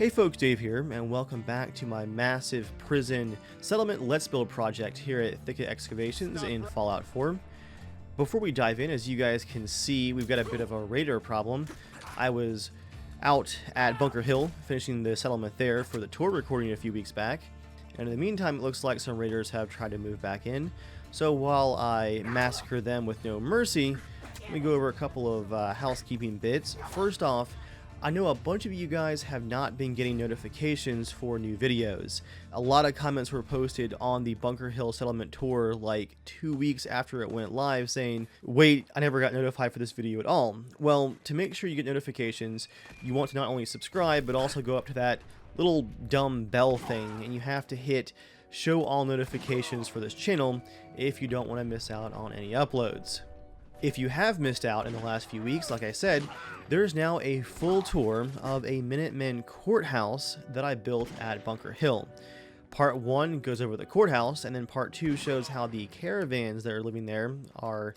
Hey folks, Dave here, and welcome back to my massive prison settlement Let's Build project here at Thicket Excavations in Fallout 4. Before we dive in, as you guys can see, we've got a bit of a radar problem. I was out at Bunker Hill, finishing the settlement there for the tour recording a few weeks back, and in the meantime it looks like some raiders have tried to move back in. So while I massacre them with no mercy, let me go over a couple of housekeeping bits. First off, I know a bunch of you guys have not been getting notifications for new videos. A lot of comments were posted on the Bunker Hill settlement tour like 2 weeks after it went live saying, wait, I never got notified for this video at all. Well, to make sure you get notifications, you want to not only subscribe, but also go up to that little dumb bell thing, and you have to hit show all notifications for this channel if you don't want to miss out on any uploads. If you have missed out in the last few weeks, like I said, there's now a full tour of a Minutemen courthouse that I built at Bunker Hill. Part 1 goes over the courthouse, and then Part 2 shows how the caravans that are living there are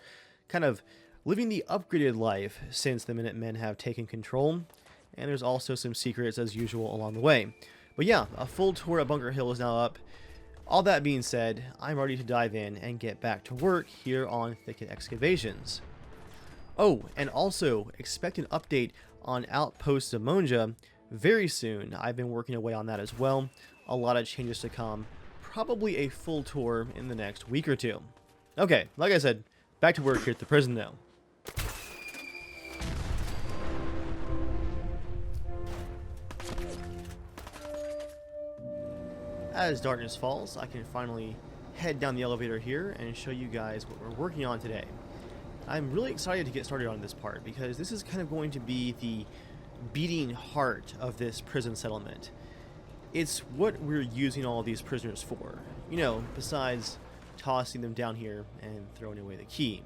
kind of living the upgraded life since the Minutemen have taken control, and there's also some secrets as usual along the way. But yeah, a full tour of Bunker Hill is now up. All that being said, I'm ready to dive in and get back to work here on Thicket Excavations. Oh, and also expect an update on Outpost Zamonja very soon. I've been working away on that as well. A lot of changes to come. Probably a full tour in the next week or two. Okay, like I said, back to work here at the prison though. As darkness falls, I can finally head down the elevator here and show you guys what we're working on today. I'm really excited to get started on this part because this is kind of going to be the beating heart of this prison settlement. It's what we're using all of these prisoners for, you know, besides tossing them down here and throwing away the key.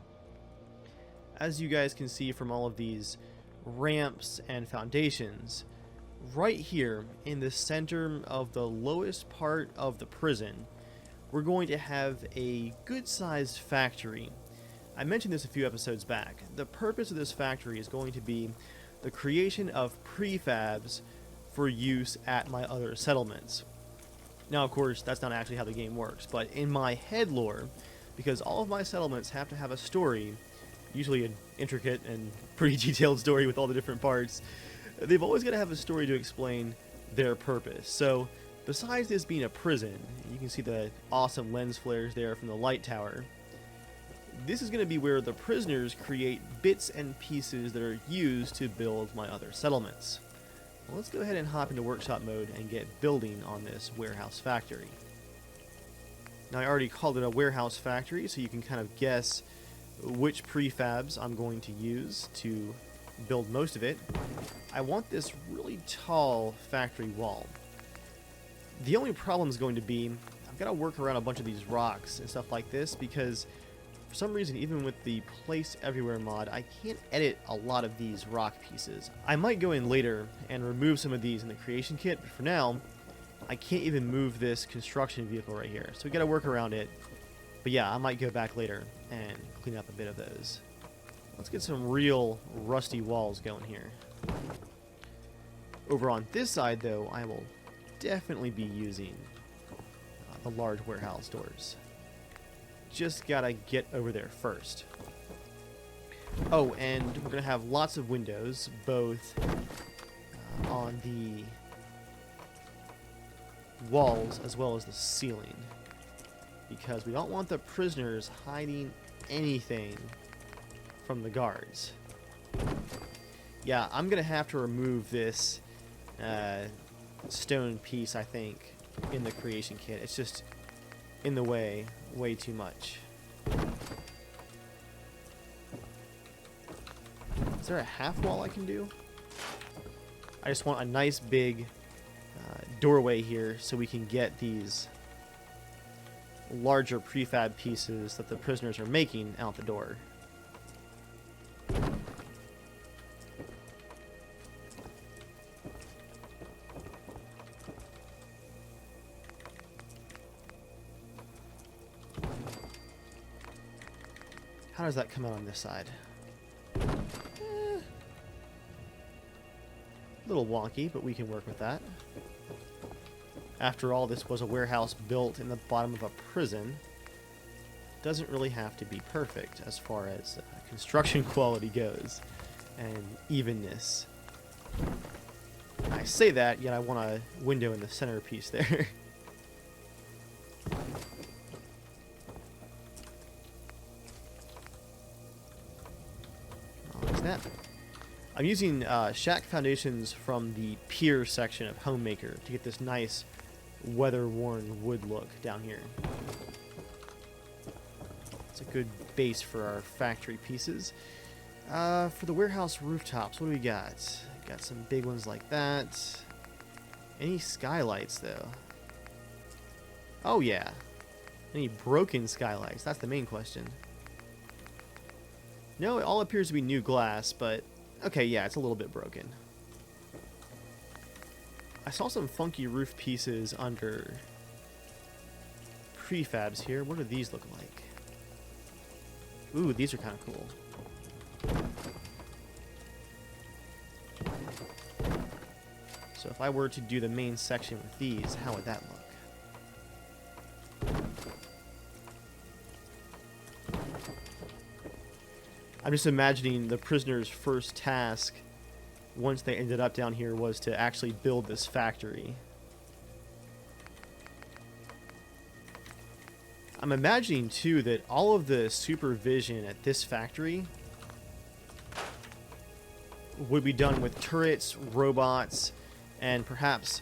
As you guys can see from all of these ramps and foundations, right here in the center of the lowest part of the prison, we're going to have a good-sized factory. I mentioned this a few episodes back. The purpose of this factory is going to be the creation of prefabs for use at my other settlements. Now, of course, that's not actually how the game works, but in my head lore, because all of my settlements have to have a story, usually an intricate and pretty detailed story with all the different parts, they've always got to have a story to explain their purpose. So, besides this being a prison, you can see the awesome lens flares there from the light tower. This is going to be where the prisoners create bits and pieces that are used to build my other settlements. Well, let's go ahead and hop into workshop mode and get building on this warehouse factory. Now, I already called it a warehouse factory, so you can kind of guess which prefabs I'm going to use to build most of it. I want this really tall factory wall. The only problem is going to be I've got to work around a bunch of these rocks and stuff like this because for some reason, even with the Place Everywhere mod, I can't edit a lot of these rock pieces. I might go in later and remove some of these in the creation kit, but for now, I can't even move this construction vehicle right here. So we got to work around it. But yeah, I might go back later and clean up a bit of those. Let's get some real rusty walls going here. Over on this side, though, I will definitely be using the large warehouse doors. Just gotta get over there first. Oh, and we're gonna have lots of windows, both on the walls as well as the ceiling, because we don't want the prisoners hiding anything from the guards. Yeah, I'm gonna have to remove this stone piece, I think, in the creation kit. It's just in the way too much. Is there a half wall I can do? I just want a nice big doorway here so we can get these larger prefab pieces that the prisoners are making out the door. How does that come out on this side? A little wonky, but we can work with that. After all, this was a warehouse built in the bottom of a prison. Doesn't really have to be perfect as far as construction quality goes and evenness. I say that, yet I want a window in the centerpiece there. Oh, snap. I'm using shack foundations from the pier section of Homemaker to get this nice weather-worn wood look down here. It's a good base for our factory pieces. For the warehouse rooftops, what do we got? Got some big ones like that. Any skylights, though? Oh, yeah. Any broken skylights? That's the main question. No, it all appears to be new glass, but... okay, yeah, it's a little bit broken. I saw some funky roof pieces under prefabs here. What do these look like? Ooh, these are kind of cool. So if I were to do the main section with these, how would that look? I'm just imagining the prisoner's first task, once they ended up down here, was to actually build this factory. I'm imagining, too, that all of the supervision at this factory would be done with turrets, robots, and perhaps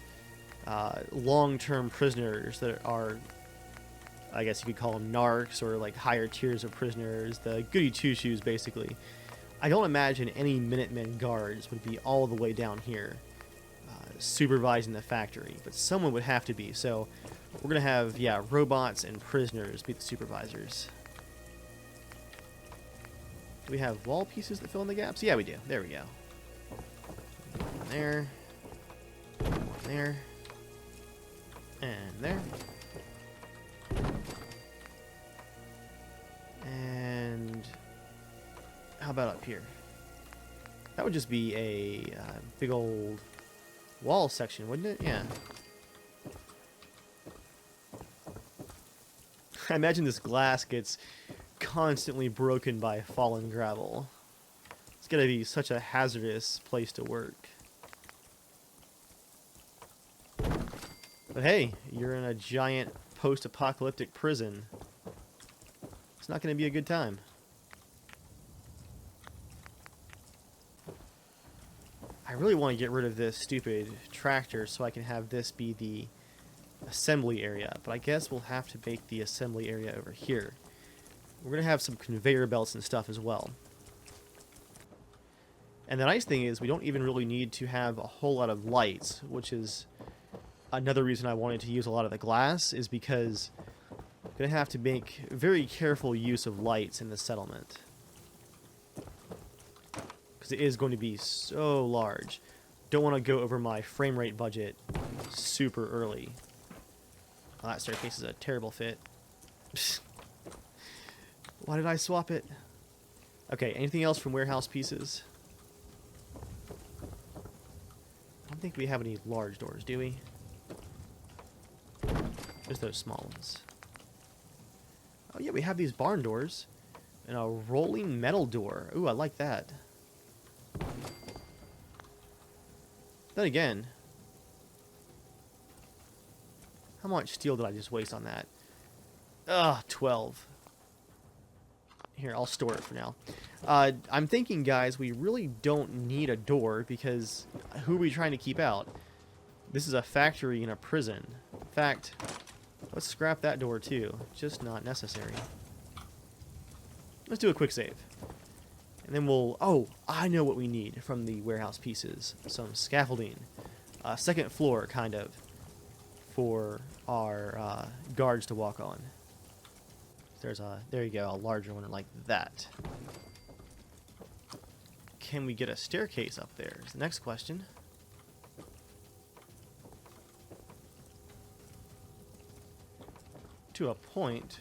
long-term prisoners that are, I guess you could call them narcs, or like higher tiers of prisoners, the goody two-shoes, basically. I don't imagine any Minutemen guards would be all the way down here supervising the factory, but someone would have to be. So we're going to have, yeah, robots and prisoners be the supervisors. Do we have wall pieces that fill in the gaps? Yeah, we do. There we go. One there. One there. And there. And how about up here? That would just be a big old wall section, wouldn't it? Yeah. I imagine this glass gets constantly broken by fallen gravel. It's gonna be such a hazardous place to work. But hey, you're in a giant post-apocalyptic prison. It's not gonna be a good time. I really want to get rid of this stupid tractor so I can have this be the assembly area, but I guess we'll have to make the assembly area over here. We're going to have some conveyor belts and stuff as well. And the nice thing is we don't even really need to have a whole lot of lights, which is another reason I wanted to use a lot of the glass, is because I'm going to have to make very careful use of lights in the settlement. Because it is going to be so large. Don't want to go over my frame rate budget super early. Oh, that staircase is a terrible fit. Why did I swap it? Okay, anything else from warehouse pieces? I don't think we have any large doors, do we? Just those small ones. Oh yeah, we have these barn doors. And a rolling metal door. Ooh, I like that. Then again, how much steel did I just waste on that? Ugh, 12. Here, I'll store it for now. I'm thinking, guys, we really don't need a door, because who are we trying to keep out? This is a factory in a prison. In fact, let's scrap that door too. Just not necessary. Let's do a quick save. And then we'll... oh, I know what we need from the warehouse pieces. Some scaffolding. Second floor, kind of, for our guards to walk on. There you go, a larger one like that. Can we get a staircase up there is the next question. To a point.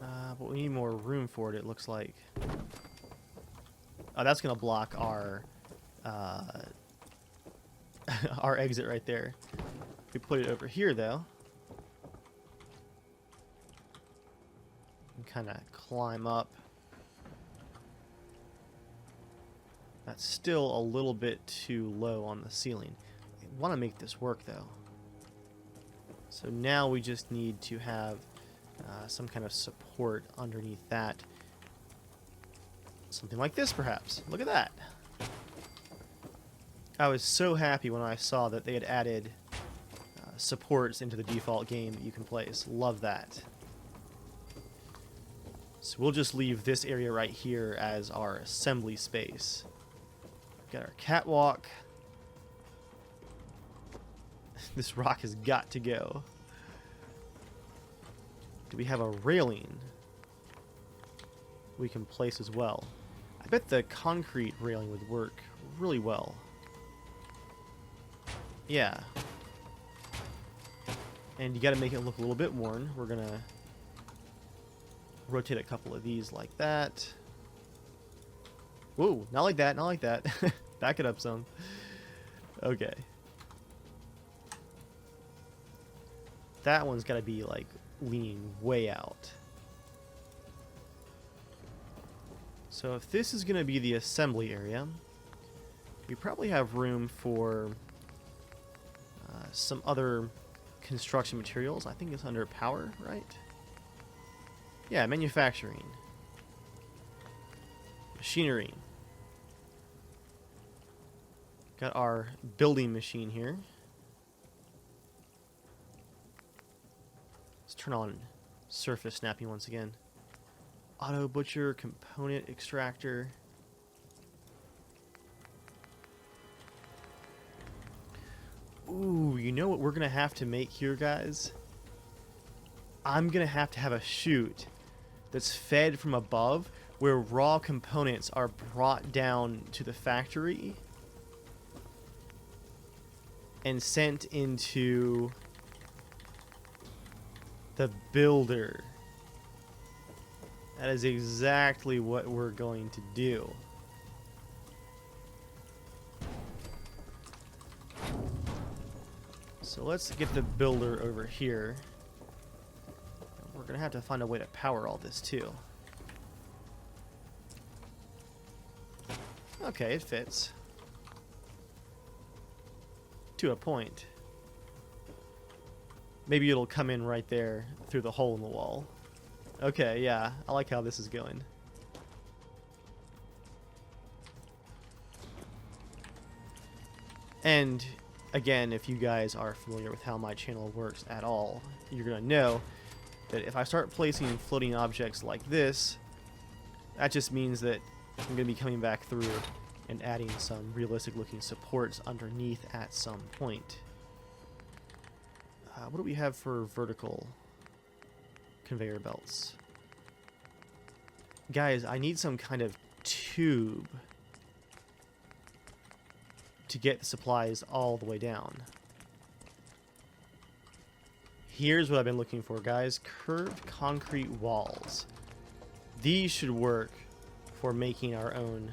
But we need more room for it looks like. Oh, that's going to block our our exit right there. We put it over here though. And kind of climb up. That's still a little bit too low on the ceiling. I want to make this work though. So now we just need to have some kind of support underneath that. Something like this perhaps. Look at that. I was so happy when I saw that they had added supports into the default game that you can place. Love that. So we'll just leave this area right here as our assembly space. Got our catwalk. This rock has got to go. Do we have a railing we can place as well? I bet the concrete railing would work really well. Yeah. And you got to make it look a little bit worn. We're going to rotate a couple of these like that. Whoa, not like that, not like that. Back it up some. Okay. That one's got to be like leaning way out. So if this is going to be the assembly area, we probably have room for some other construction materials. I think it's under power, right? Yeah, manufacturing. Machinery. Got our building machine here. Let's turn on surface snapping once again. Auto butcher, component extractor. Ooh, you know what we're going to have to make here, guys? I'm going to have a chute that's fed from above where raw components are brought down to the factory and sent into the builder. That is exactly what we're going to do. So let's get the builder over here. We're going to have to find a way to power all this too. Okay, it fits. To a point. Maybe it'll come in right there through the hole in the wall. Okay, yeah, I like how this is going. And again, if you guys are familiar with how my channel works at all, you're going to know that if I start placing floating objects like this, that just means that I'm going to be coming back through and adding some realistic looking supports underneath at some point. What do we have for vertical conveyor belts? Guys, I need some kind of tube to get the supplies all the way down. Here's what I've been looking for, guys. Curved concrete walls. These should work for making our own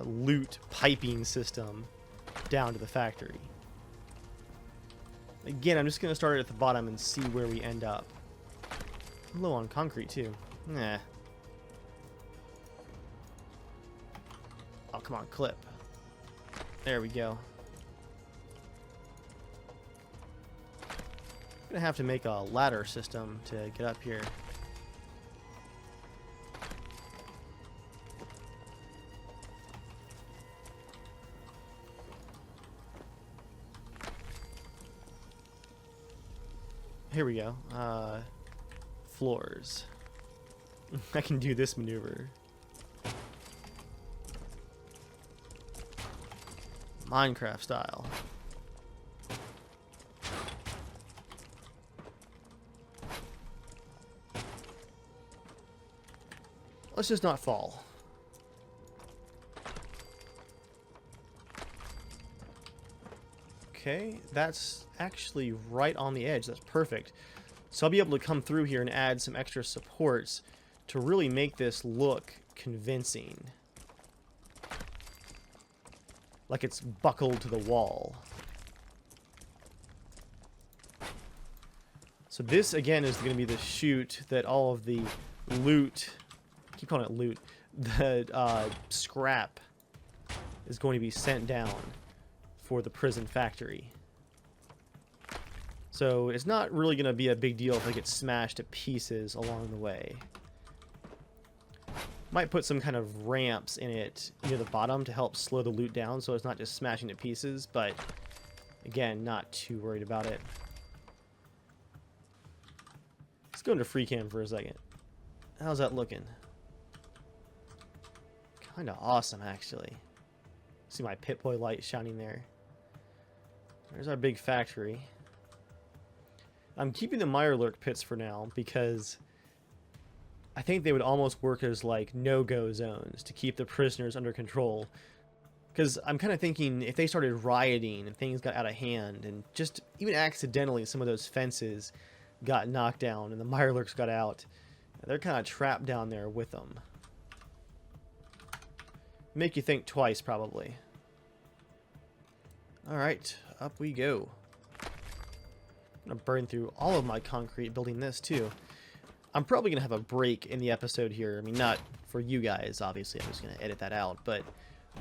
loot piping system down to the factory. Again, I'm just going to start it at the bottom and see where we end up. I'm low on concrete, too. Nah. Oh, come on, clip. There we go. I'm going to have to make a ladder system to get up here. Here we go. Floors. I can do this maneuver. Minecraft style. Let's just not fall. Okay, that's actually right on the edge. That's perfect. So I'll be able to come through here and add some extra supports to really make this look convincing. like it's buckled to the wall. So this, again, is going to be the chute that all of the loot, I keep calling it loot, the scrap is going to be sent down for the prison factory. So it's not really going to be a big deal if they get smashed to pieces along the way. Might put some kind of ramps in it near the bottom to help slow the loot down so it's not just smashing to pieces, but again, not too worried about it. Let's go into free cam for a second. How's that looking? Kind of awesome, actually. See my Pip-Boy light shining there. There's our big factory. I'm keeping the Mirelurk pits for now because I think they would almost work as like no-go zones to keep the prisoners under control. Because I'm kind of thinking if they started rioting and things got out of hand and just even accidentally some of those fences got knocked down and the Mirelurks got out, they're kind of trapped down there with them. Make you think twice, probably. Alright, up we go. I'm going to burn through all of my concrete building this, too. I'm probably going to have a break in the episode here. I mean, not for you guys, obviously. I'm just going to edit that out. But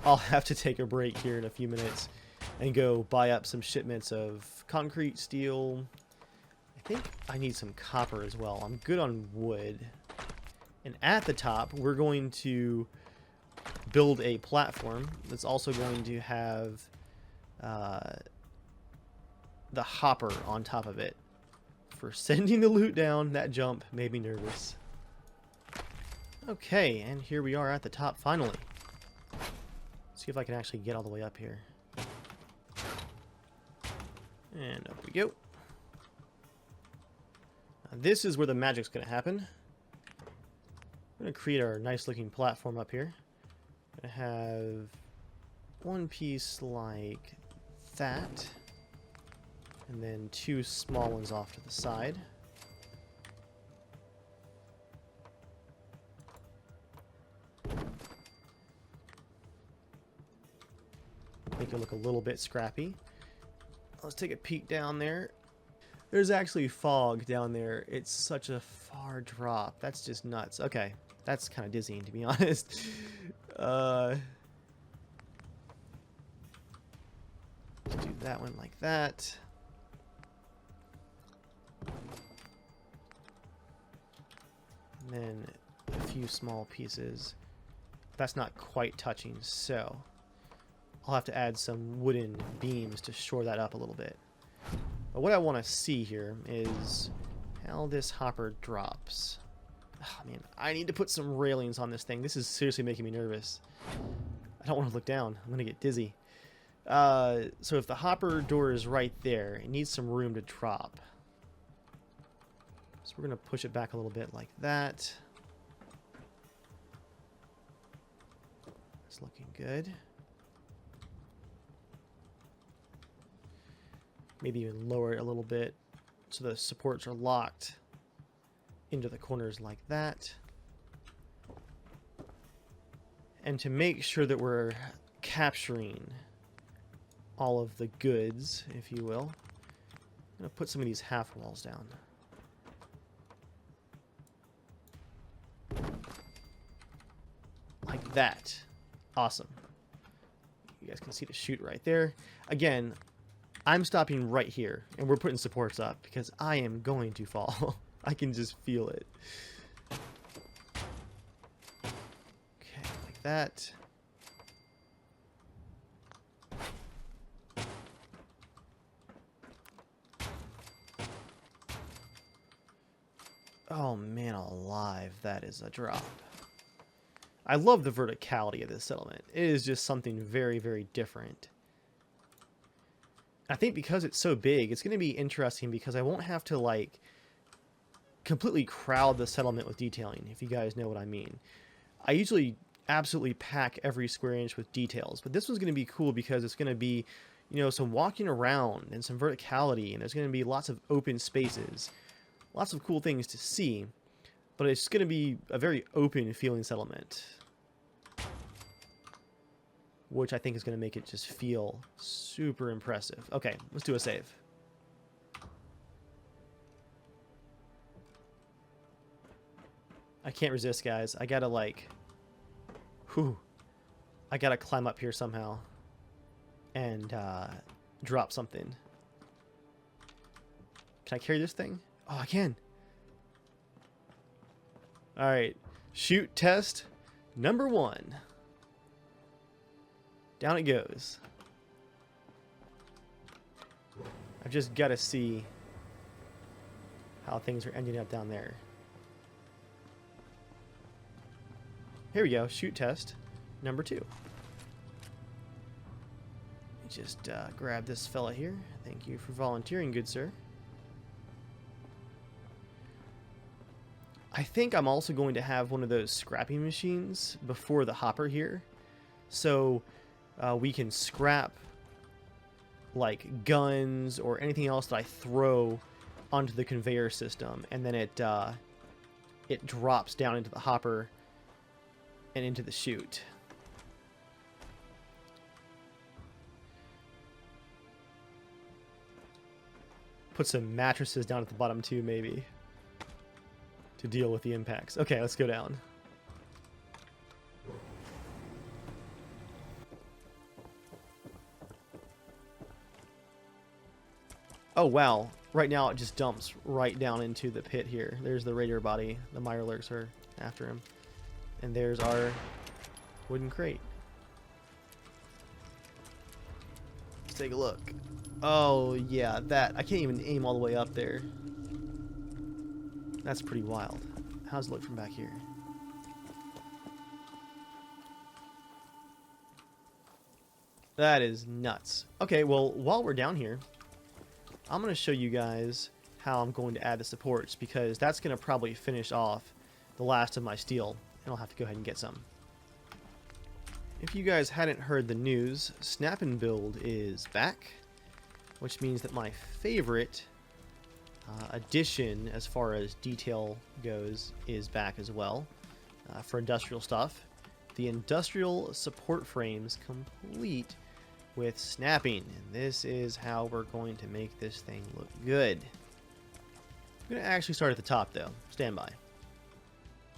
I'll have to take a break here in a few minutes and go buy up some shipments of concrete, steel. I think I need some copper as well. I'm good on wood. And at the top, we're going to build a platform that's also going to have the hopper on top of it for sending the loot down. That jump made me nervous. Okay, and here we are at the top finally. Let's see if I can actually get all the way up here. And up we go. Now, this is where the magic's going to happen. I'm going to create our nice looking platform up here. I'm going to have one piece like that. And then two small ones off to the side. Make it look a little bit scrappy. Let's take a peek down there. There's actually fog down there. It's such a far drop. That's just nuts. Okay, that's kind of dizzying, to be honest. Let's do that one like that. And then a few small pieces. That's not quite touching, so I'll have to add some wooden beams to shore that up a little bit. But what I want to see here is how this hopper drops. Oh, man, I need to put some railings on this thing. This is seriously making me nervous. I don't want to look down. I'm going to get dizzy. So if the hopper door is right there, it needs some room to drop. So we're going to push it back a little bit like that. It's looking good. Maybe even lower it a little bit so the supports are locked into the corners like that. And to make sure that we're capturing all of the goods, if you will, I'm going to put some of these half walls down. Like that. Awesome. You guys can see the chute right there. Again, I'm stopping right here, and we're putting supports up because I am going to fall. I can just feel it. Okay, like that. Oh man alive, that is a drop. I love the verticality of this settlement. It is just something very, very different. I think because it's so big, it's going to be interesting because I won't have to, like, completely crowd the settlement with detailing, if you guys know what I mean. I usually absolutely pack every square inch with details, but this one's going to be cool because it's going to be, you know, some walking around and some verticality, and there's going to be lots of open spaces. Lots of cool things to see, but it's going to be a very open feeling settlement. which I think is going to make it just feel super impressive. Okay, let's do a save. I can't resist, guys. I gotta, like... Whew. I gotta climb up here somehow. And, drop something. Can I carry this thing? Oh, I can. Alright. Chute test number 1. Down it goes. I've just got to see how things are ending up down there. Here we go. Chute test number 2. Just grab this fella here. Thank you for volunteering, good sir. I think I'm also going to have one of those scrapping machines before the hopper here. So we can scrap like guns or anything else that I throw onto the conveyor system, and then it drops down into the hopper and into the chute. Put some mattresses down at the bottom too, maybe, to deal with the impacts. Okay, let's go down. Oh, wow. Right now it just dumps right down into the pit here. There's the radar body. The Mirelurks are after him. And there's our wooden crate. Let's take a look. Oh, yeah, that. I can't even aim all the way up there. That's pretty wild. How's it look from back here? That is nuts. Okay, well, while we're down here, I'm going to show you guys how I'm going to add the supports, because that's going to probably finish off the last of my steel, and I'll have to go ahead and get some. If you guys hadn't heard the news, Snap and Build is back, which means that my favorite addition as far as detail goes is back as well for industrial stuff. The industrial support frames complete with snapping, and this is how we're going to make this thing look good. I'm going to actually start at the top though. Stand by.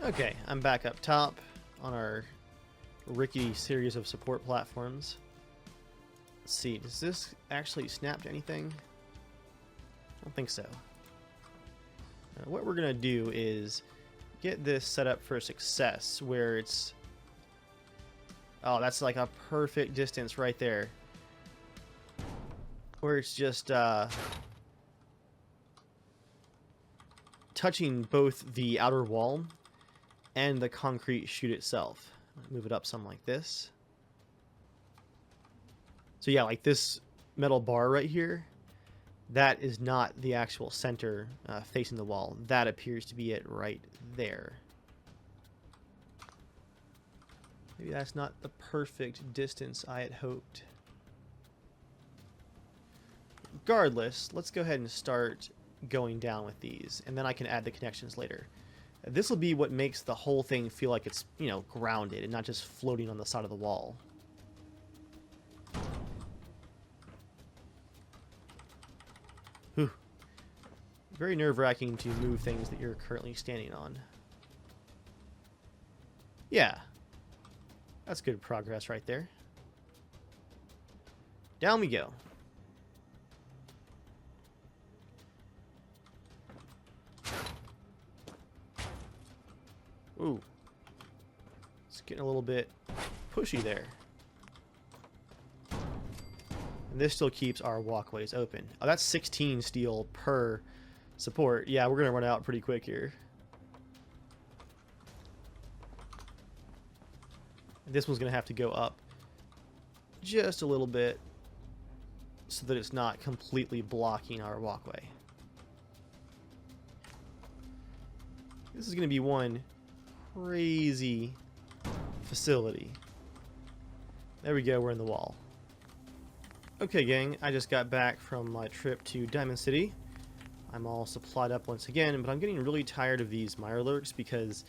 Okay, I'm back up top on our rickety series of support platforms. Let's see, does this actually snap to anything? I don't think so. What we're going to do is get this set up for success where it's... Oh, that's like a perfect distance right there. Where it's just touching both the outer wall and the concrete chute itself. Move it up some like this. So yeah, like this metal bar right here, that is not the actual center facing the wall. That appears to be it right there. Maybe that's not the perfect distance I had hoped. Regardless, let's go ahead and start going down with these, and then I can add the connections later. This will be what makes the whole thing feel like it's, you know, grounded and not just floating on the side of the wall. Whew. Very nerve-wracking to move things that you're currently standing on. Yeah. That's good progress right there. Down we go. Ooh. It's getting a little bit pushy there. And this still keeps our walkways open. Oh, that's 16 steel per support. Yeah, we're going to run out pretty quick here. This one's going to have to go up just a little bit so that it's not completely blocking our walkway. This is going to be one crazy facility. There we go, we're in the wall. Okay, gang, I just got back from my trip to Diamond City. I'm all supplied up once again, but I'm getting really tired of these Mirelurks because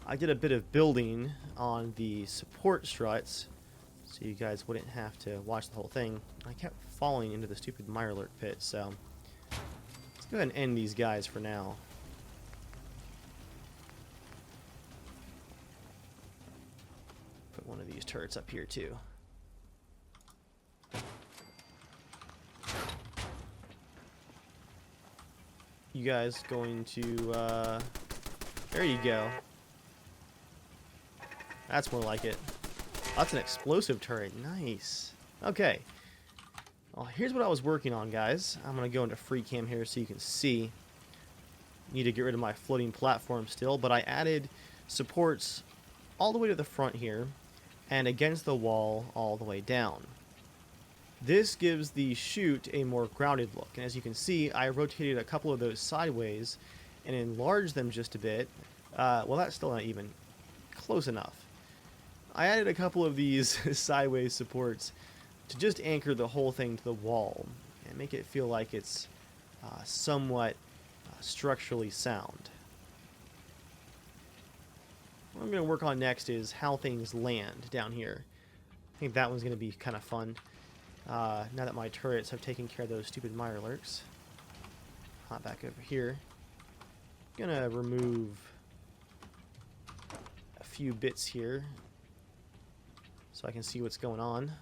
I did a bit of building on the support struts so you guys wouldn't have to watch the whole thing. I kept falling into the stupid Mirelurk pit, so let's go ahead and end these guys for now. Put one of these turrets up here too. You guys going to, there you go. That's more like it. That's an explosive turret. Nice. Okay. Well, here's what I was working on, guys. I'm going to go into free cam here so you can see. Need to get rid of my floating platform still, but I added supports all the way to the front here and against the wall all the way down. This gives the chute a more grounded look, and as you can see, I rotated a couple of those sideways and enlarged them just a bit. Well, that's still not even close enough. I added a couple of these sideways supports to just anchor the whole thing to the wall and make it feel like it's somewhat structurally sound. What I'm going to work on next is how things land down here. I think that one's going to be kind of fun. Now that my turrets have taken care of those stupid Mirelurks. Hop back over here. Gonna remove a few bits here so I can see what's going on.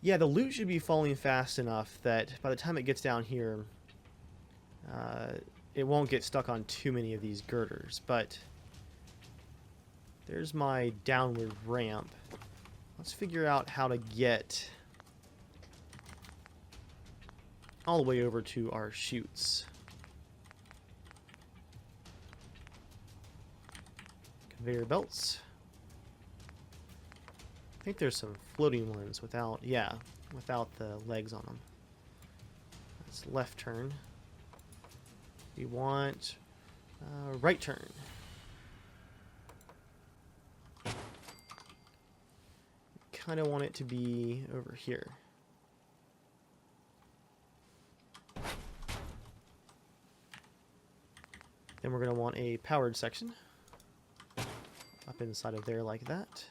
Yeah, the loot should be falling fast enough that by the time it gets down here, it won't get stuck on too many of these girders, but there's my downward ramp. Let's figure out how to get all the way over to our chutes. Conveyor belts. I think there's some floating ones without, yeah, without the legs on them. That's left turn. We want right turn. Kind of want it to be over here. Then we're going to want a powered section up inside of there like that.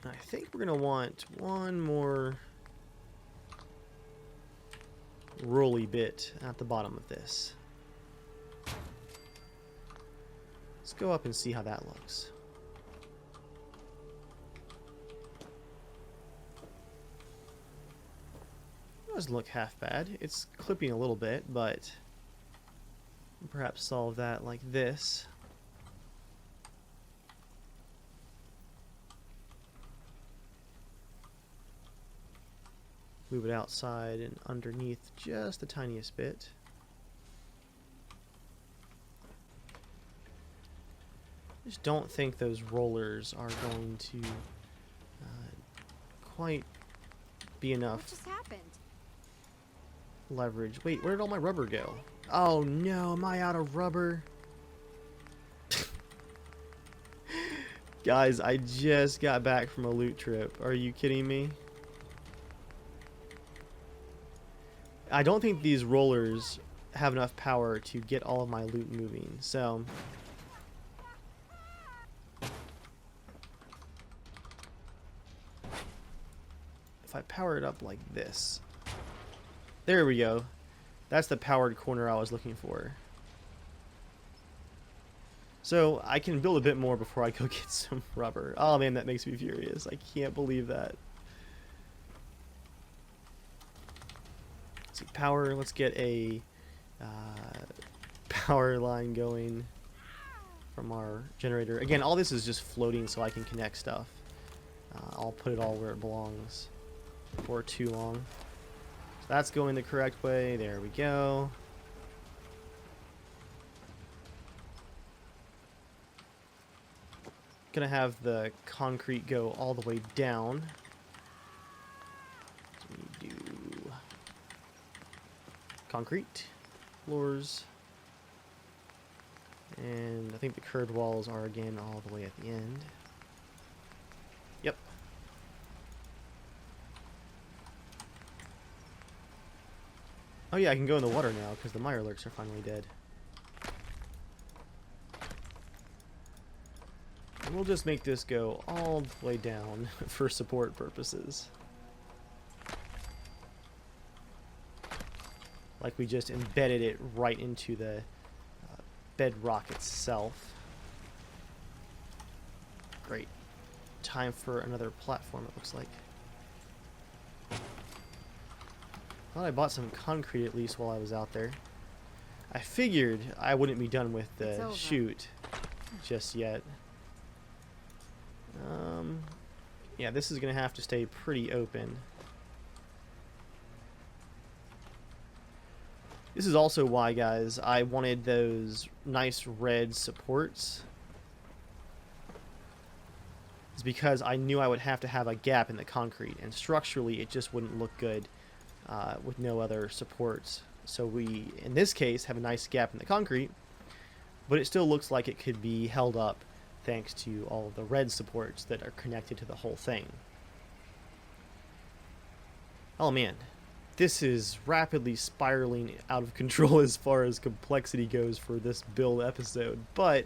I think we're going to want one more rolly bit at the bottom of this. Let's go up and see how that looks. It doesn't look half bad. It's clipping a little bit, but perhaps solve that like this. Move it outside and underneath just the tiniest bit. I just don't think those rollers are going to quite be enough. What just happened? Leverage. Wait, where did all my rubber go? Oh no, am I out of rubber? Guys, I just got back from a loot trip. Are you kidding me? I don't think these rollers have enough power to get all of my loot moving, so if I power it up like this, there we go. That's the powered corner I was looking for. So I can build a bit more before I go get some rubber. Oh man, that makes me furious. I can't believe that. Let's see, power. Let's get a power line going from our generator. Again, all this is just floating so I can connect stuff. I'll put it all where it belongs before too long. So that's going the correct way. There we go. Gonna have the concrete go all the way down. So we do concrete floors, and I think the curved walls are again all the way at the end. Yep. Oh yeah, I can go in the water now because the mirelurks are finally dead. And we'll just make this go all the way down for support purposes. Like we just embedded it right into the bedrock itself. Great. Time for another platform, it looks like. Thought I bought some concrete at least while I was out there. I figured I wouldn't be done with the chute just yet. Yeah, this is going to have to stay pretty open. This is also why, guys, I wanted those nice red supports. It's because I knew I would have to have a gap in the concrete, and structurally it just wouldn't look good with no other supports. So we, in this case, have a nice gap in the concrete, but it still looks like it could be held up thanks to all of the red supports that are connected to the whole thing. Oh man, this is rapidly spiraling out of control as far as complexity goes for this build episode, but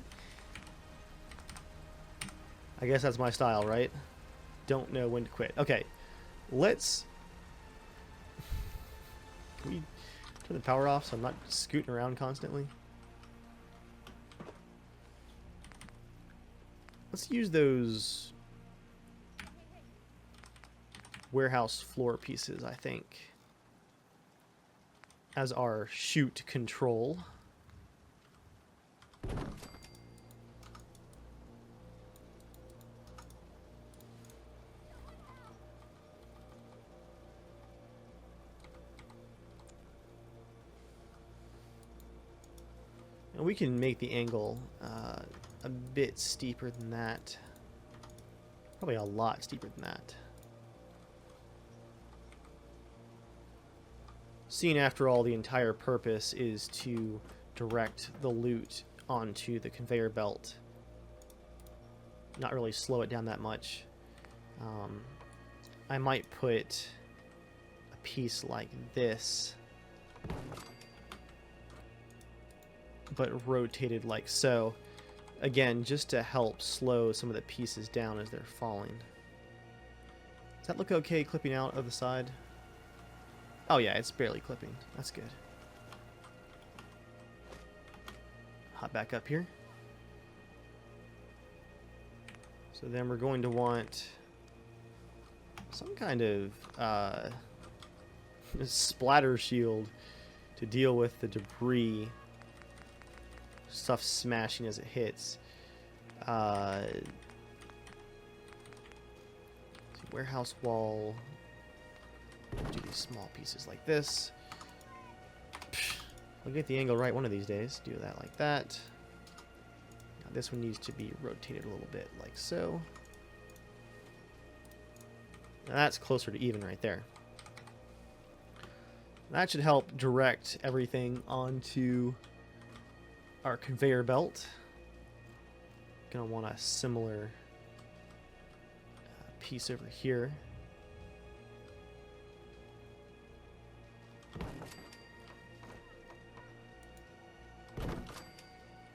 I guess that's my style, right? Don't know when to quit. Okay, let's... Can we turn the power off so I'm not scooting around constantly? Let's use those warehouse floor pieces, I think, as our chute control. And we can make the angle a bit steeper than that. Probably a lot steeper than that. Seeing after all, the entire purpose is to direct the loot onto the conveyor belt. Not really slow it down that much. I might put a piece like this, but rotated like so. Again, just to help slow some of the pieces down as they're falling. Does that look okay clipping out of the side? Oh yeah, it's barely clipping. That's good. Hop back up here. So then we're going to want some kind of splatter shield to deal with the debris. Stuff smashing as it hits. Warehouse wall. Do these small pieces like this. I'll get the angle right one of these days. Do that like that. Now this one needs to be rotated a little bit like so. Now that's closer to even right there. That should help direct everything onto our conveyor belt. Gonna want a similar piece over here.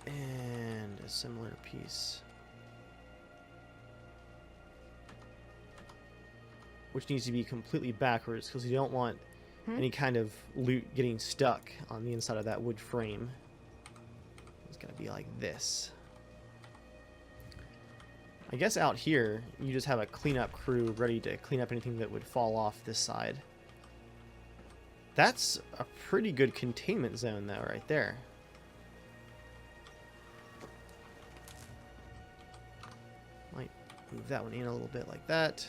And a similar piece, which needs to be completely backwards because you don't want any kind of loot getting stuck on the inside of that wood frame. It's gonna be like this. I guess out here you just have a cleanup crew ready to clean up anything that would fall off this side. That's a pretty good containment zone though right there. Might move that one in a little bit like that.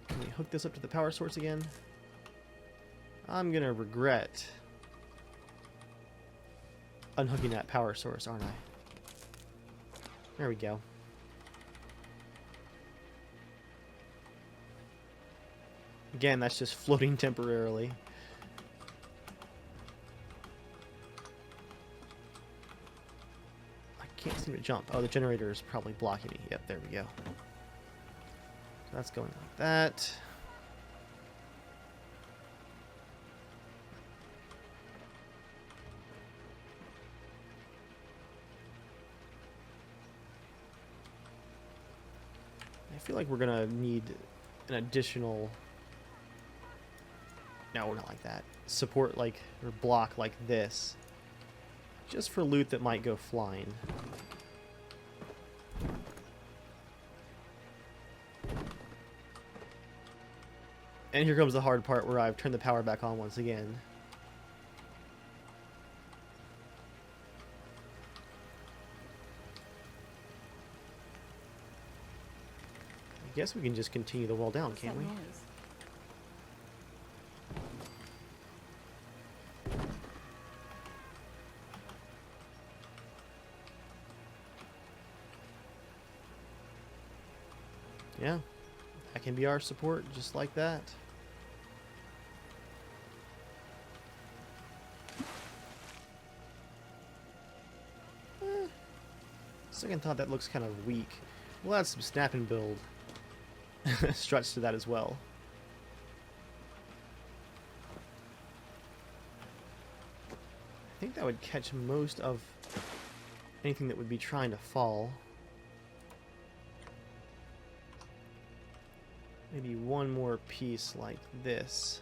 Can we hook this up to the power source again? I'm gonna regret unhooking that power source, aren't I? There we go. Again, that's just floating temporarily. I can't seem to jump. Oh, the generator is probably blocking me. Yep, there we go. So that's going like that. I feel like we're gonna need an additional... No, not like that. Support like, or block like this. Just for loot that might go flying. And here comes the hard part where I've turned the power back on once again. I guess we can just continue the wall down, can't we? Yeah, that can be our support, just like that. Second thought, that looks kind of weak. We'll add some snap and build struts to that as well. I think that would catch most of anything that would be trying to fall. Maybe one more piece like this.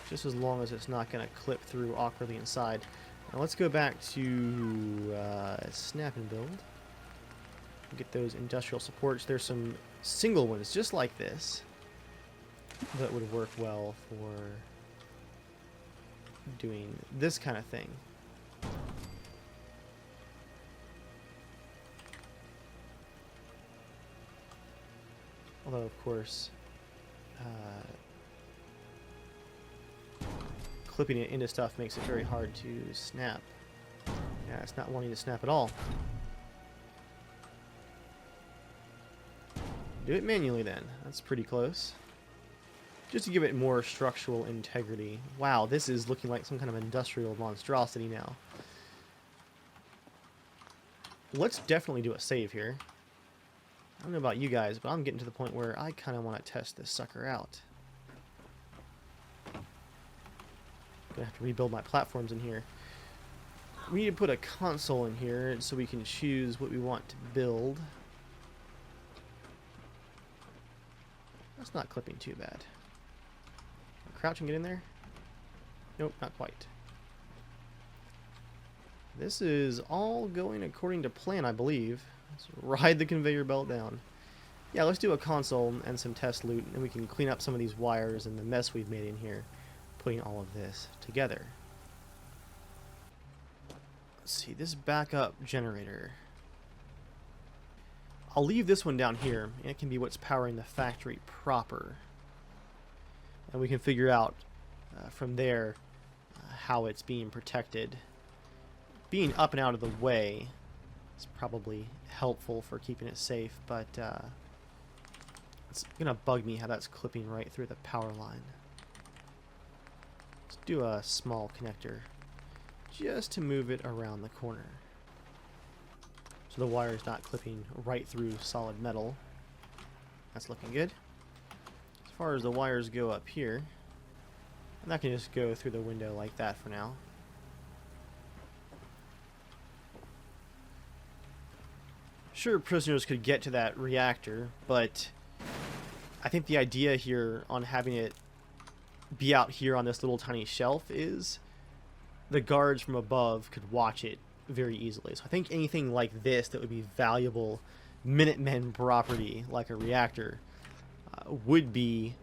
Just as long as it's not going to clip through awkwardly inside. Now let's go back to snap and build. Get those industrial supports. There's some single ones just like this that would work well for doing this kind of thing. Although, of course, clipping it into stuff makes it very hard to snap. Yeah, it's not wanting to snap at all. Do it manually then. That's pretty close. Just to give it more structural integrity. Wow, this is looking like some kind of industrial monstrosity now. Let's definitely do a save here. I don't know about you guys, but I'm getting to the point where I kind of want to test this sucker out. Gonna have to rebuild my platforms in here. We need to put a console in here so we can choose what we want to build. That's not clipping too bad. Crouch and get in there? Nope, not quite. This is all going according to plan, I believe. Let's ride the conveyor belt down. Yeah, let's do a console and some test loot, and we can clean up some of these wires and the mess we've made in here, putting all of this together. Let's see, this backup generator. I'll leave this one down here, and it can be what's powering the factory proper. And we can figure out from there how it's being protected. Being up and out of the way is probably helpful for keeping it safe, but it's gonna bug me how that's clipping right through the power line. Let's do a small connector just to move it around the corner so the wire is not clipping right through solid metal. That's looking good. As far as the wires go up here, and that can just go through the window like that for now. Sure, prisoners could get to that reactor, but I think the idea here on having it be out here on this little tiny shelf is the guards from above could watch it very easily. So I think anything like this that would be valuable Minutemen property, like a reactor, would be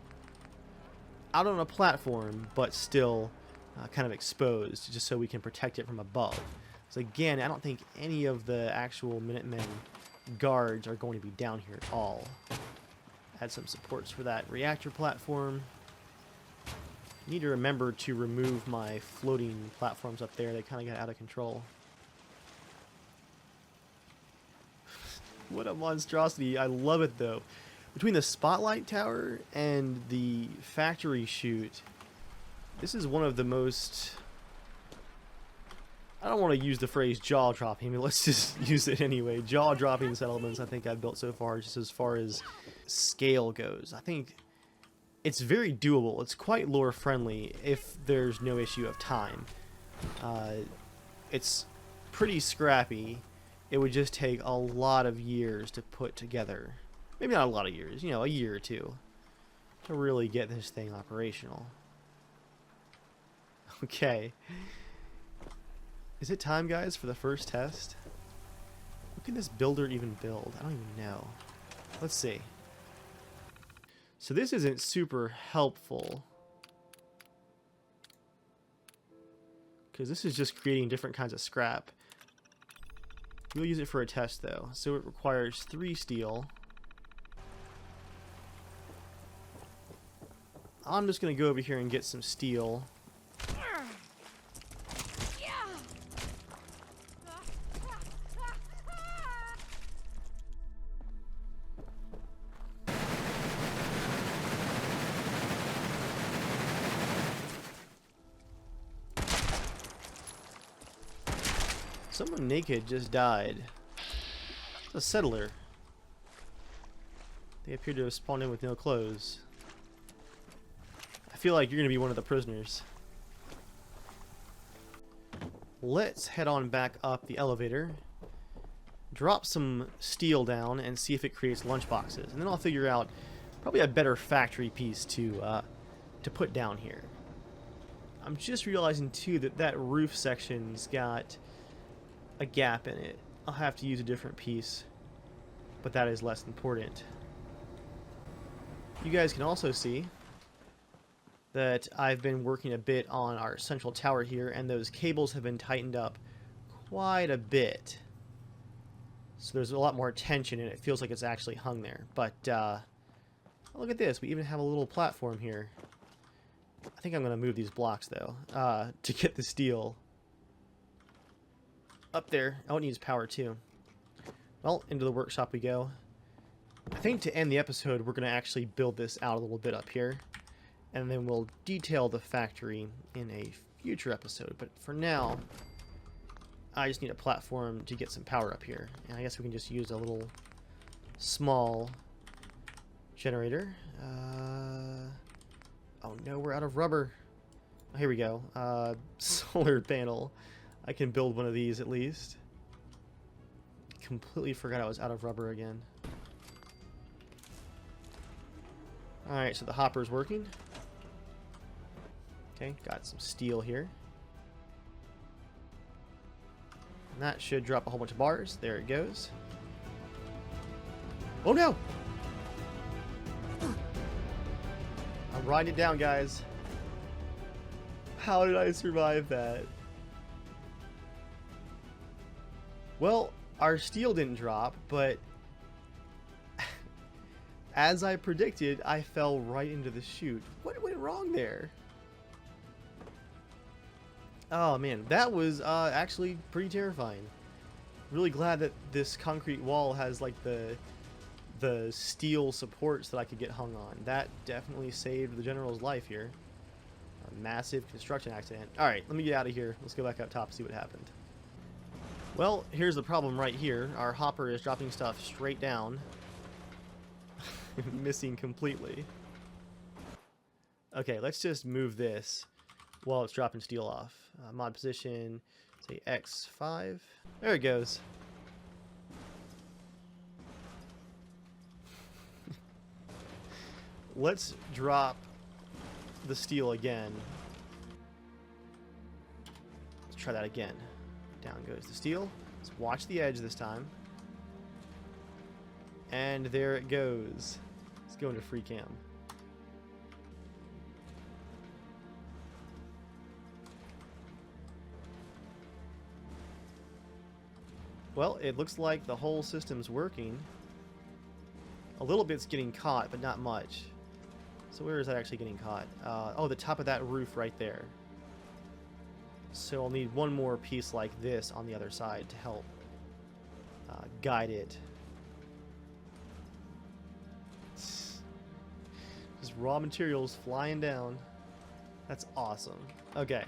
out on a platform, but still kind of exposed, just so we can protect it from above. So again, I don't think any of the actual Minutemen guards are going to be down here at all. Add some supports for that reactor platform. Need to remember to remove my floating platforms up there. They kind of got out of control. What a monstrosity. I love it though. Between the spotlight tower and the factory chute, this is one of the most... I don't want to use the phrase jaw-dropping, but let's just use it anyway. Jaw-dropping settlements I think I've built so far, just as far as scale goes. I think it's very doable. It's quite lore-friendly if there's no issue of time. It's pretty scrappy, it would just take a lot of years to put together. Maybe not a lot of years, you know, a year or two to really get this thing operational. Okay. Is it time, guys, for the first test? What can this builder even build? I don't even know. Let's see. So this isn't super helpful, because this is just creating different kinds of scrap. We'll use it for a test, though. So it requires 3 steel. I'm just going to go over here and get some steel. Someone naked just died. It's a settler. They appear to have spawned in with no clothes. I feel like you're going to be one of the prisoners. Let's head on back up the elevator. Drop some steel down and see if it creates lunchboxes. And then I'll figure out probably a better factory piece to put down here. I'm just realizing too that that roof section's got a gap in it. I'll have to use a different piece, but that is less important. You guys can also see that I've been working a bit on our central tower here, and those cables have been tightened up quite a bit. So there's a lot more tension, and it feels like it's actually hung there. But look at this. We even have a little platform here. I think I'm going to move these blocks, though, to get the steel up there. Oh, it needs power too. Well, into the workshop we go. I think to end the episode, we're going to actually build this out a little bit up here, and then we'll detail the factory in a future episode. But for now, I just need a platform to get some power up here, and I guess we can just use a little small generator. Oh no, we're out of rubber. Oh, here we go. Solar panel. I can build one of these at least. Completely forgot I was out of rubber again. Alright, so the hopper's working. Okay, got some steel here. And that should drop a whole bunch of bars. There it goes. Oh no! I'm riding it down, guys. How did I survive that? Well, our steel didn't drop, but as I predicted, I fell right into the chute. What went wrong there? Oh man, that was actually pretty terrifying. Really glad that this concrete wall has like the steel supports that I could get hung on. That definitely saved the general's life here. A massive construction accident. Alright, let me get out of here. Let's go back up top and see what happened. Well, here's the problem right here. Our hopper is dropping stuff straight down. Missing completely. Okay, let's just move this while it's dropping steel off. Mod position, say X5. There it goes. Let's drop the steel again. Let's try that again. Down goes the steel. Let's watch the edge this time. And there it goes. Let's go into free cam. Well, it looks like the whole system's working. A little bit's getting caught, but not much. So where is that actually getting caught? Oh, the top of that roof right there. So I'll need one more piece like this on the other side to help guide it. Just raw materials flying down. That's awesome. Okay.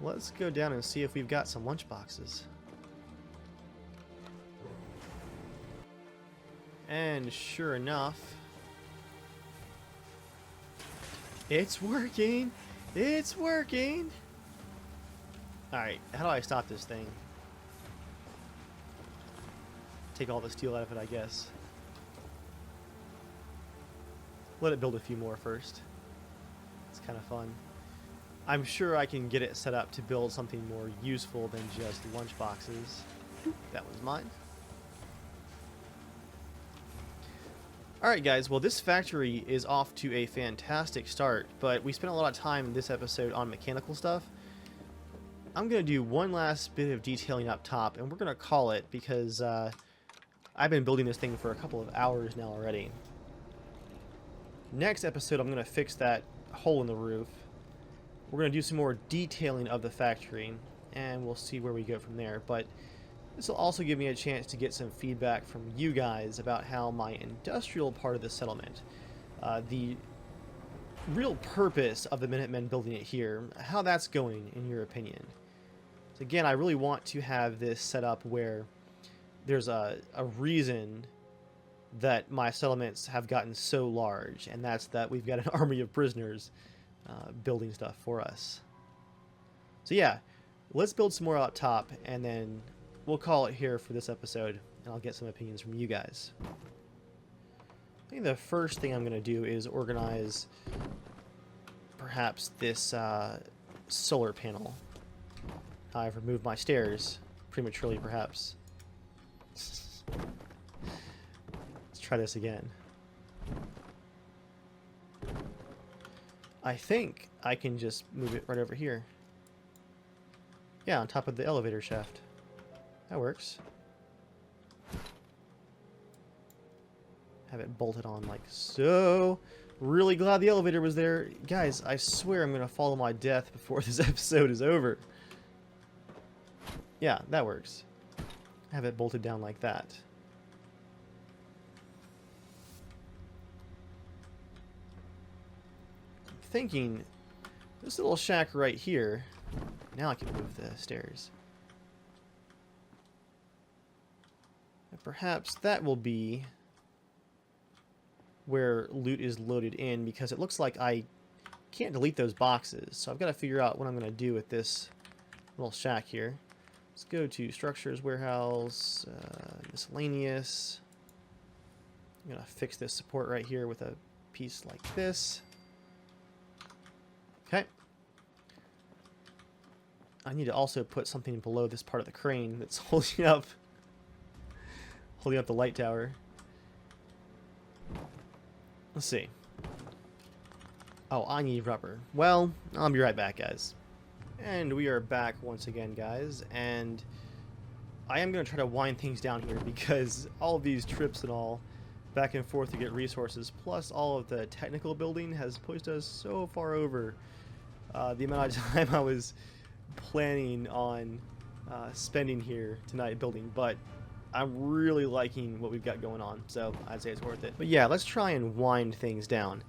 Let's go down and see if we've got some lunch boxes. And sure enough, it's working! It's working! Alright, how do I stop this thing? Take all the steel out of it, I guess. Let it build a few more first. It's kind of fun. I'm sure I can get it set up to build something more useful than just lunch boxes. That was mine. Alright guys, well this factory is off to a fantastic start, but we spent a lot of time in this episode on mechanical stuff. I'm going to do one last bit of detailing up top, and we're going to call it because I've been building this thing for a couple of hours now already. Next episode, I'm going to fix that hole in the roof. We're going to do some more detailing of the factory, and we'll see where we go from there. But this will also give me a chance to get some feedback from you guys about how my industrial part of the settlement, the real purpose of the Minutemen building it here, how that's going in your opinion. So again, I really want to have this set up where there's a reason that my settlements have gotten so large, and that's that we've got an army of prisoners building stuff for us. So yeah, let's build some more up top, and then we'll call it here for this episode, and I'll get some opinions from you guys. I think the first thing I'm going to do is organize perhaps this solar panel. I've removed my stairs prematurely, perhaps. Let's try this again. I think I can just move it right over here. Yeah, on top of the elevator shaft. That works. Have it bolted on like so. Really glad the elevator was there. Guys, I swear I'm going to follow my death before this episode is over. Yeah, that works. Have it bolted down like that. I'm thinking this little shack right here. Now I can move the stairs. And perhaps that will be where loot is loaded in, because it looks like I can't delete those boxes. So I've got to figure out what I'm going to do with this little shack here. Let's go to structures, warehouse, miscellaneous. I'm going to fix this support right here with a piece like this. Okay. I need to also put something below this part of the crane that's holding up the light tower. Let's see. Oh, I need rubber. Well, I'll be right back, guys. And we are back once again, guys. And I am going to try to wind things down here, because all of these trips and all back and forth to get resources, plus all of the technical building, has pushed us so far over the amount of time I was planning on spending here tonight building. But I'm really liking what we've got going on, so I'd say it's worth it. But yeah, let's try and wind things down.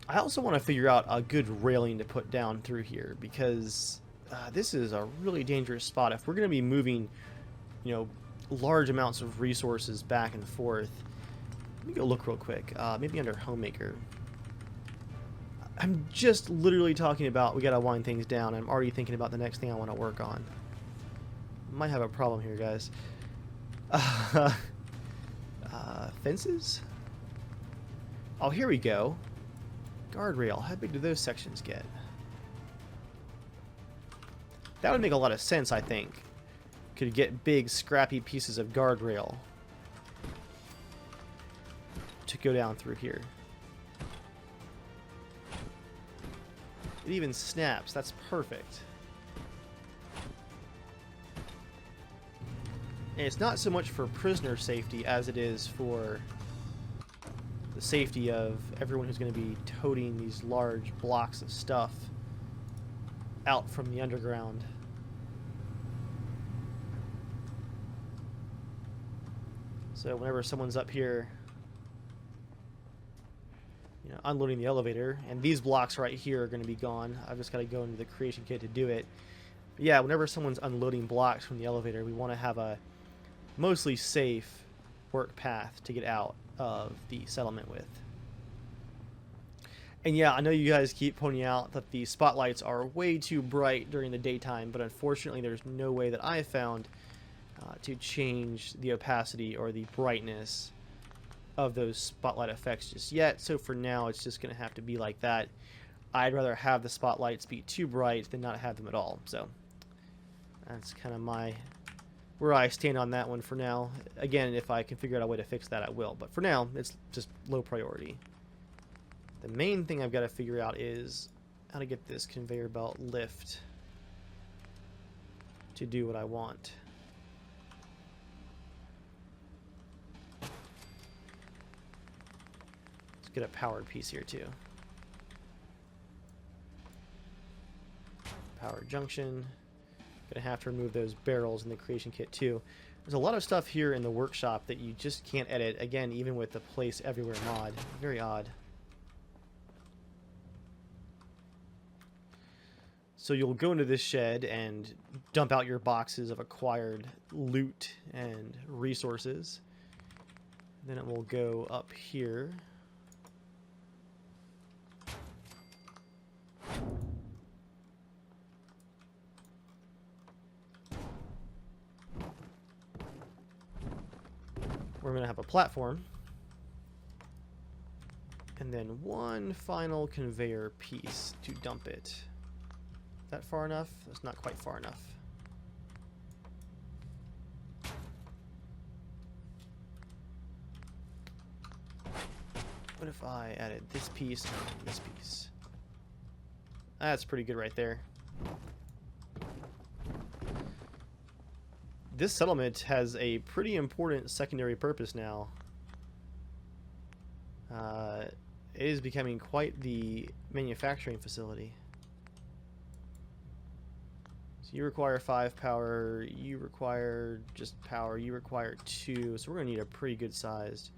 I also want to figure out a good railing to put down through here, because this is a really dangerous spot. If we're going to be moving, you know, large amounts of resources back and forth. Let me go look real quick. Maybe under Homemaker. I'm just literally talking about we got to wind things down. I'm already thinking about the next thing I want to work on. Might have a problem here, guys. Fences? Oh, here we go. Guardrail. How big do those sections get? That would make a lot of sense, I think. Could get big, scrappy pieces of guardrail to go down through here. It even snaps. That's perfect. And it's not so much for prisoner safety as it is for the safety of everyone who's going to be toting these large blocks of stuff out from the underground. So whenever someone's up here, you know, unloading the elevator, and these blocks right here are going to be gone. I've just got to go into the creation kit to do it. But yeah, whenever someone's unloading blocks from the elevator, we want to have a mostly safe work path to get out of the settlement with. And yeah, I know you guys keep pointing out that the spotlights are way too bright during the daytime, but unfortunately there's no way that I have found to change the opacity or the brightness of those spotlight effects just yet. So for now, it's just going to have to be like that. I'd rather have the spotlights be too bright than not have them at all. So that's kind of where I stand on that one for now. Again, if I can figure out a way to fix that, I will. But for now, it's just low priority. The main thing I've got to figure out is how to get this conveyor belt lift to do what I want. Let's get a powered piece here too. Power junction. Gonna have to remove those barrels in the creation kit too. There's a lot of stuff here in the workshop that you just can't edit, again, even with the place everywhere mod. Very odd. So you'll go into this shed and dump out your boxes of acquired loot and resources. Then it will go up here. We're going to have a platform. And then one final conveyor piece to dump it. Is that far enough? That's not quite far enough. What if I added this piece and this piece? That's pretty good right there. This settlement has a pretty important secondary purpose now. It is becoming quite the manufacturing facility. So you require 5 power, you require just power, you require 2, so we're going to need a pretty good sized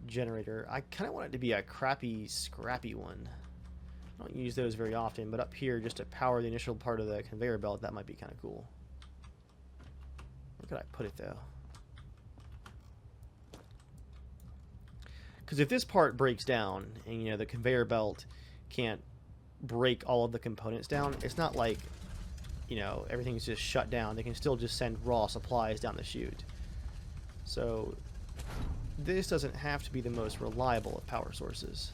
generator. I kind of want it to be a crappy, scrappy one. I don't use those very often, but up here just to power the initial part of the conveyor belt, that might be kind of cool. Where could I put it though? Because if this part breaks down and you know the conveyor belt can't break all of the components down, it's not like, you know, everything's just shut down. They can still just send raw supplies down the chute. So this doesn't have to be the most reliable of power sources.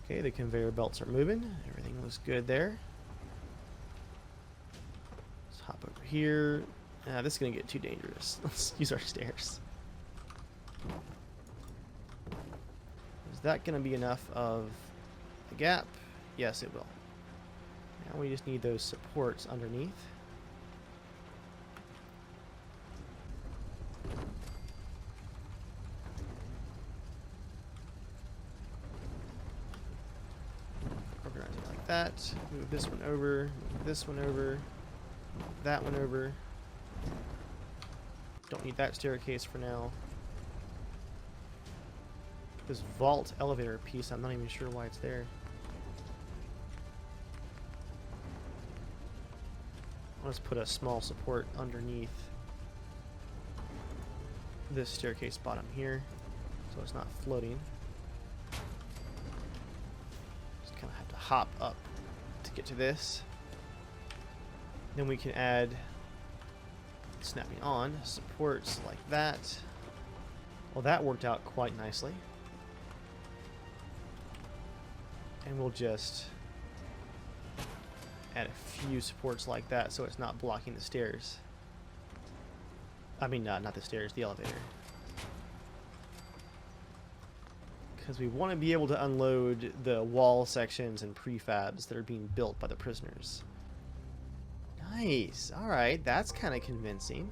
Okay, the conveyor belts are moving. Everything looks good there. Let's hop over here. This is going to get too dangerous. Let's use our stairs. Is that going to be enough of a gap? Yes, it will. Now we just need those supports underneath. Organize it like that. Move this one over. Move this one over. Move that one over. Don't need that staircase for now. This vault elevator piece, I'm not even sure why it's there. Let's put a small support underneath this staircase bottom here, so it's not floating. Just kind of have to hop up to get to this. Then we can add, snapping on, supports like that. Well, that worked out quite nicely. And we'll just add a few supports like that so it's not blocking the stairs. I mean, not the stairs, the elevator. Because we want to be able to unload the wall sections and prefabs that are being built by the prisoners. Nice. Alright, that's kind of convincing.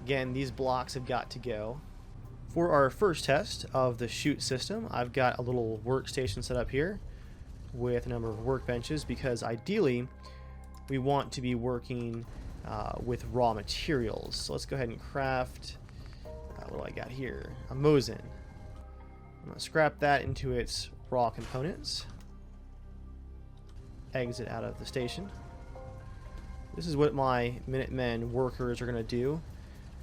Again, these blocks have got to go. For our first test of the Chute system, I've got a little workstation set up here with a number of workbenches because ideally we want to be working with raw materials. So let's go ahead and craft, what do I got here? A Mosin. I'm going to scrap that into its raw components. Exit out of the station. This is what my Minutemen workers are going to do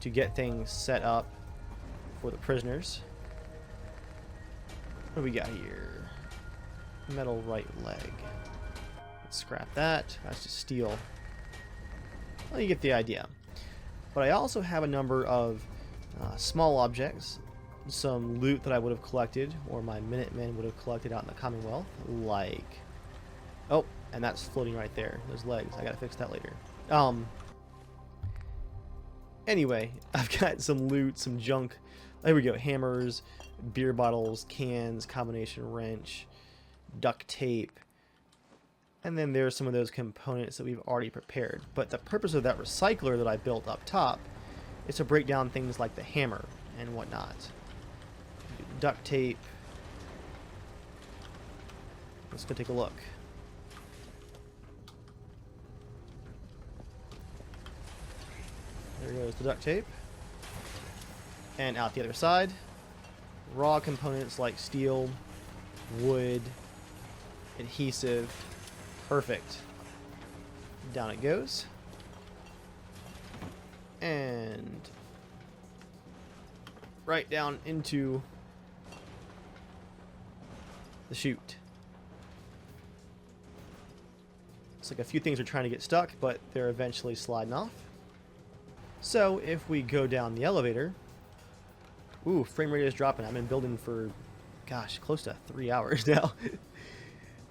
to get things set up for the prisoners. What do we got here? Metal right leg. Let's scrap that. That's just steel. Well, you get the idea. But I also have a number of small objects, some loot that I would have collected, or my Minutemen would have collected out in the Commonwealth, like... Oh, and that's floating right there. Those legs. I gotta fix that later. Anyway, I've got some loot, some junk. There we go. Hammers, beer bottles, cans, combination wrench, duct tape. And then there's some of those components that we've already prepared. But the purpose of that recycler that I built up top is to break down things like the hammer and whatnot. Duct tape. Let's go take a look. There goes the duct tape. And out the other side, raw components like steel, wood, adhesive. Perfect. Down it goes. And right down into the chute. Looks like a few things are trying to get stuck, but they're eventually sliding off. So if we go down the elevator... Ooh, frame rate is dropping. I've been building for, gosh, close to 3 hours now.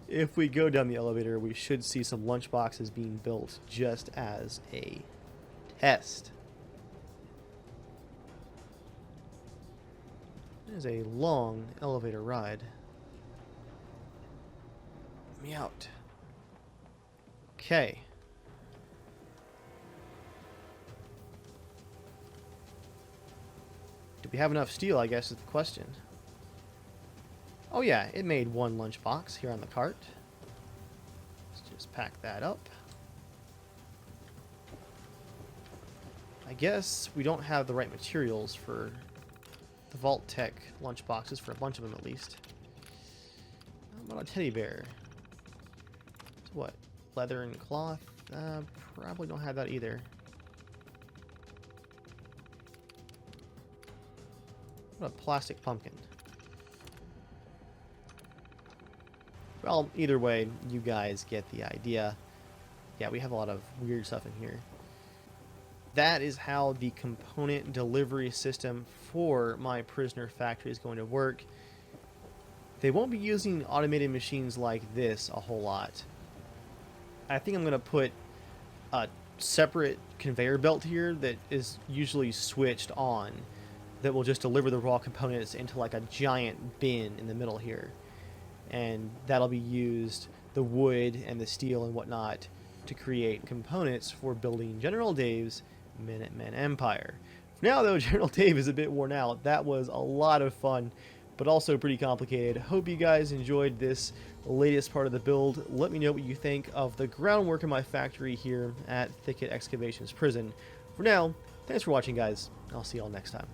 If we go down the elevator, we should see some lunch boxes being built just as a test. It is a long elevator ride. Let me out. Okay. Do we have enough steel, I guess, is the question. Oh yeah, it made one lunchbox here on the cart. Let's just pack that up. I guess we don't have the right materials for the Vault Tech lunchboxes, for a bunch of them at least. How about a teddy bear? It's what? Leather and cloth? Probably don't have that either. What a plastic pumpkin. Well, either way, you guys get the idea. Yeah, we have a lot of weird stuff in here. That is how the component delivery system for my prisoner factory is going to work. They won't be using automated machines like this a whole lot. I think I'm going to put a separate conveyor belt here that is usually switched on, that will just deliver the raw components into like a giant bin in the middle here. And that'll be used, the wood and the steel and whatnot, to create components for building General Dave's Minutemen Empire. For now though, General Dave is a bit worn out. That was a lot of fun, but also pretty complicated. Hope you guys enjoyed this latest part of the build. Let me know what you think of the groundwork in my factory here at Thicket Excavations Prison. For now, thanks for watching guys. I'll see y'all next time.